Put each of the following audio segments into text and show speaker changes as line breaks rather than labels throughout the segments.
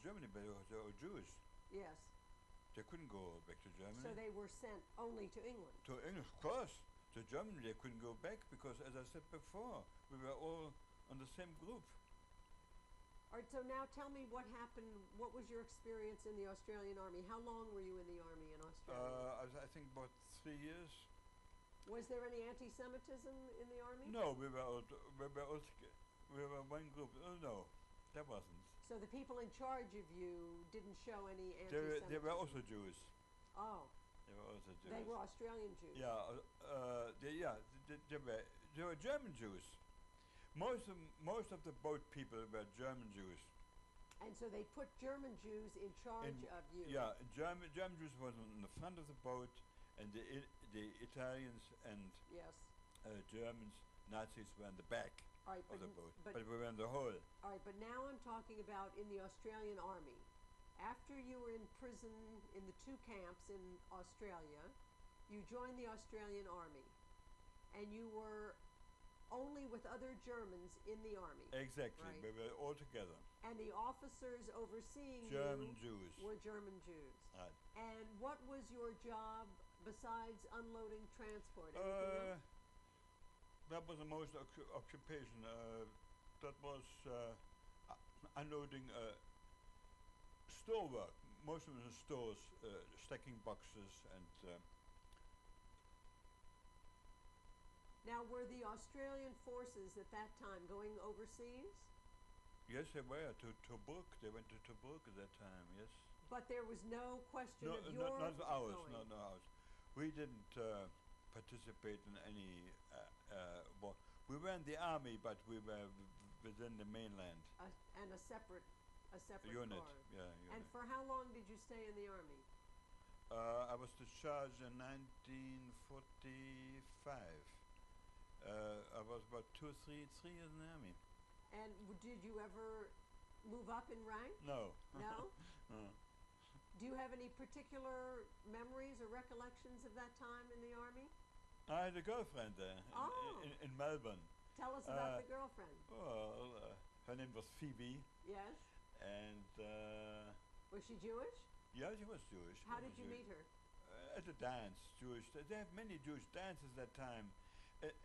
Germany, but they were Jewish.
Yes.
They couldn't go back to Germany.
So they were sent only to England.
To England, of course. To Germany, they couldn't go back because, as I said before, we were all on the same group.
All right, so now tell me what happened. What was your experience in the Australian Army? How long were you in the Army in Australia?
I think about 3 years.
Was there any anti-Semitism in the Army?
No, we were one group. Oh, no, there wasn't.
So the people in charge of you didn't show any anti-Semitism?
They were also Jews.
Oh.
They were also Jews.
They were Australian Jews?
Yeah, they were German Jews. Most of the boat people were German Jews.
And so they put German Jews in charge of you?
Yeah, German Jews was on the front of the boat, and the Italians and
yes.
Germans, Nazis were in the back of the boat. But we were in the hull.
All right, but now I'm talking about in the Australian Army. After you were in prison in the 2 camps in Australia, you joined the Australian Army, and you were only with other Germans in the Army.
Exactly,
right?
we were all together.
And the officers overseeing
German
you
Jews.
were German Jews.
Right.
And what was your job besides unloading transport? Anything else?
That was the most occupation. That was unloading store work. Most of the stores, stacking boxes and.
Now, were the Australian forces at that time going overseas?
Yes, they were to Tobruk. They went to Tobruk at that time. Yes.
But there was no question of your
not ours.
going.
Not ours. We didn't participate in any war. We were in the army, but we were within the mainland.
And a separate
unit.
corps.
Yeah. Unit.
And for how long did you stay in the army?
I was discharged in 1945. I was about 3 years in the army.
And did you ever move up in rank?
No.
No?
No.
Do you have any particular memories or recollections of that time in the army?
I had a girlfriend there in Melbourne.
Tell us about the girlfriend.
Well, her name was Phoebe.
Yes. And was she Jewish?
Yeah, she was Jewish.
How did you meet her?
At a dance, Jewish. They have many Jewish dances at that time.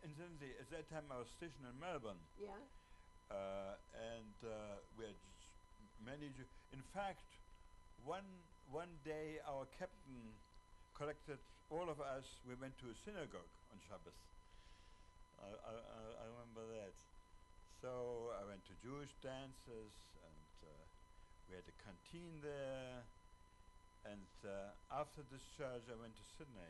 Incidentally, at that time I was stationed in Melbourne.
Yeah.
And we had many Jews. In fact, one day our captain collected all of us. We went to a synagogue on Shabbos. I remember that. So I went to Jewish dances, and we had a canteen there. And after discharge, I went to Sydney.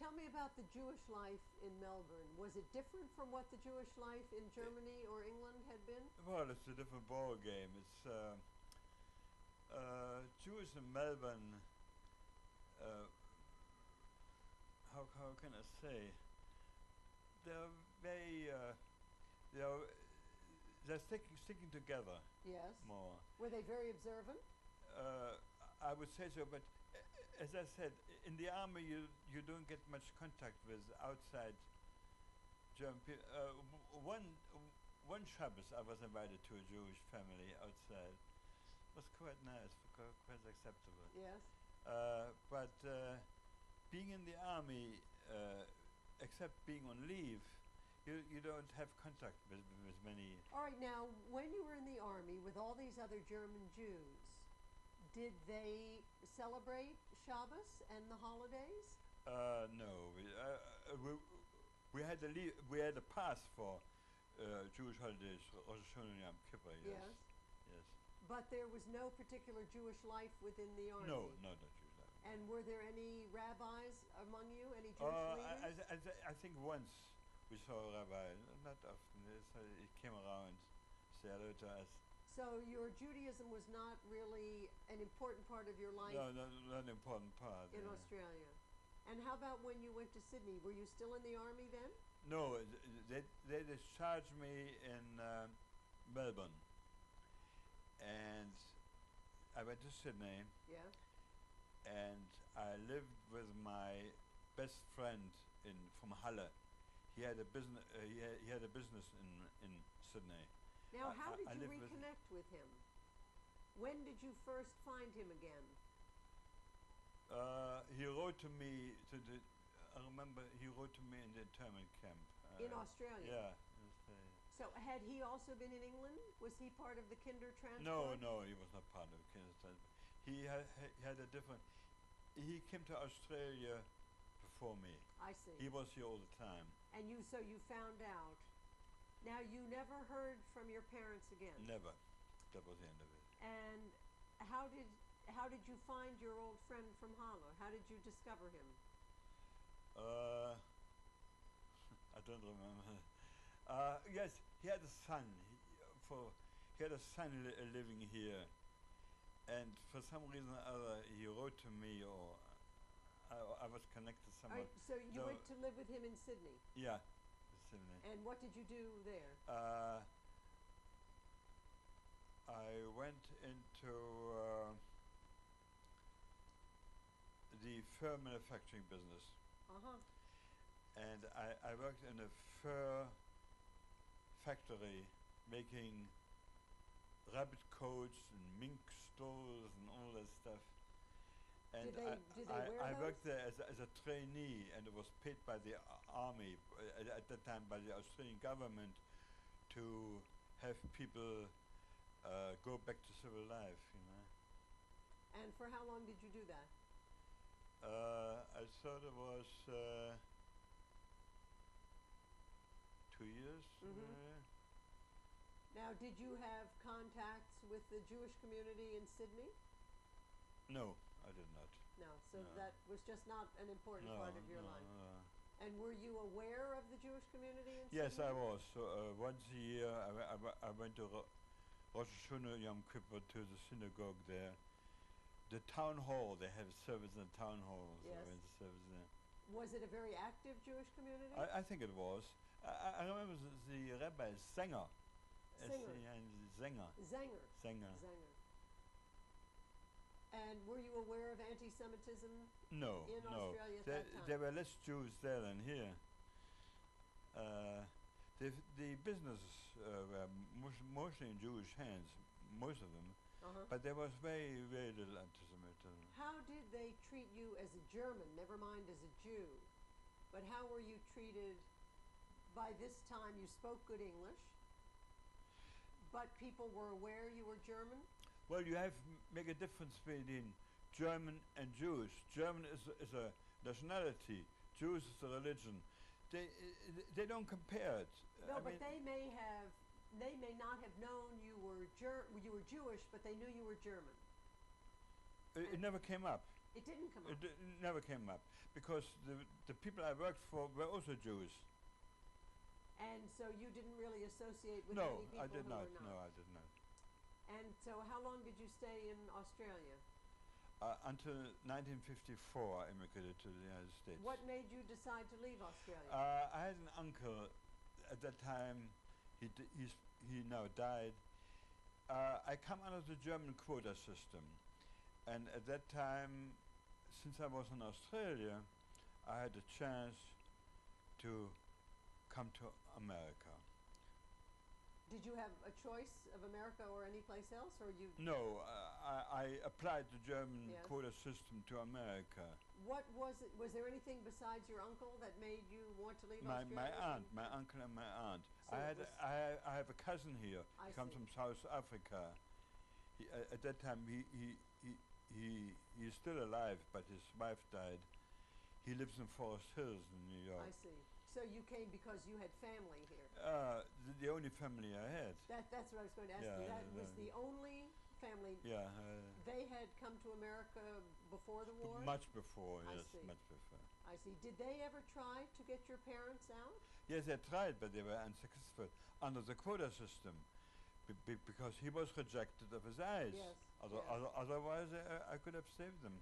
Tell me about the Jewish life in Melbourne. Was it different from what the Jewish life in Germany or England had been?
Well, it's a different ball game. It's Jews in Melbourne. How can I say? They're very they're sticking together.
Yes.
More.
Were they very observant?
I would say so, but as I said, in the army you don't get much contact with outside German people. One Shabbos I was invited to a Jewish family outside. It was quite nice, quite acceptable.
Yes.
But being in the army, except being on leave, you don't have contact with many.
All right, now, when you were in the army with all these other German Jews, did they celebrate Shabbos and the holidays?
No, we had a pass for Jewish holidays, Rosh Hashanah and Yom Kippur. Yes. Yes.
But there was no particular Jewish life within the army?
No, no Jewish life.
And were there any rabbis among you, any Jewish leaders?
I think once we saw a rabbi, not often. He came around, said hello to us.
So your Judaism was not really an important part of your life?
No, not an important part.
In Australia. And how about when you went to Sydney? Were you still in the army then?
No, they discharged me in Melbourne. And I went to Sydney.
Yeah.
And I lived with my best friend from Halle. He had a business. He had a business in Sydney.
Now, how did you reconnect with him? When did you first find him again?
He wrote to me I remember he wrote to me in the internment camp.
In Australia?
Yeah. in Australia.
So had he also been in England? Was he part of the Kinder
No,
transport?
no, he was not part of Kingston. He had a different. He came to Australia before me.
I see.
He was here all the time.
And so you found out. Now you never heard from your parents again.
Never. That was the end of it.
And how did you find your old friend from Halle? How did you discover him?
I don't remember. Yes, he had a son. He had a son living here, and for some reason or other, he wrote to me, or I was connected somehow.
So you went to live with him in Sydney.
Yeah, Sydney.
And what did you do there?
I went into the fur manufacturing business. And I worked in a fur factory making rabbit coats and mink stoles and all that stuff. And
Did they wear
I
those?
worked there as a trainee, and it was paid by the army at that time, by the Australian government, to have people go back to civil life, you know.
And for how long did you do that?
I thought it was 2 years.
Now, did you have contacts with the Jewish community in Sydney?
No, I did not.
No, so
No.
that was just not an important part of your life. And were you aware of the Jewish community in
Yes,
Sydney?
I was. Once a year, I went to Rosh Hashanah Yom Kippur to the synagogue there. The town hall, they have a service in the town hall. So
Yes.
I went to service there.
Was it a very active Jewish community?
I think it was. I remember the rabbi Sänger.
Singer.
Sänger.
Zanger.
Sänger.
Zanger. And were you aware of anti-Semitism?
No,
In
no.
Australia at
There,
that time?
there were less Jews there than here. The business were mostly in Jewish hands, most of them, but there was very, very little anti-Semitism.
How did they treat you as a German, never mind as a Jew? But how were you treated? By this time you spoke good English, but people were aware you were German?
Well, you have make a difference between German and Jewish. German is a nationality. Jews is a religion. They don't compare it.
No,
I
but
mean,
they may not have known you were Jewish, but they knew you were German.
it never came up.
It didn't come up.
It never came up because the people I worked for were also Jews.
And so you didn't really associate with
No,
any people
I did
who
not.
were
No,
not.
I did not.
And so how long did you stay in Australia?
Until 1954, I immigrated to the United States.
What made you decide to leave Australia?
I had an uncle at that time. He now died. I come under the German quota system, and at that time, since I was in Australia, I had a chance to come to America.
Did you have a choice of America or any place else, or you?
No, I applied the German
Yes.
quota system to America.
What was it? Was there anything besides your uncle that made you want to leave
My
Australia?
aunt, my uncle and my aunt.
So it was-
I have a cousin here.
I
He comes
see.
from South Africa. At that time he's still alive, but his wife died. He lives in Forest Hills in New York.
I see. So you came because you had family here.
The only family I had.
That's what I was going to ask
Yeah,
you. That
yeah,
was
yeah.
the only family.
Yeah,
They had come to America before the war?
much before.
I
Yes,
see.
much before.
I see. Did they ever try to get your parents out?
Yes, they tried, but they were unsuccessful under the quota system, because he was rejected of his eyes.
Yes,
Otherwise, I could have saved them.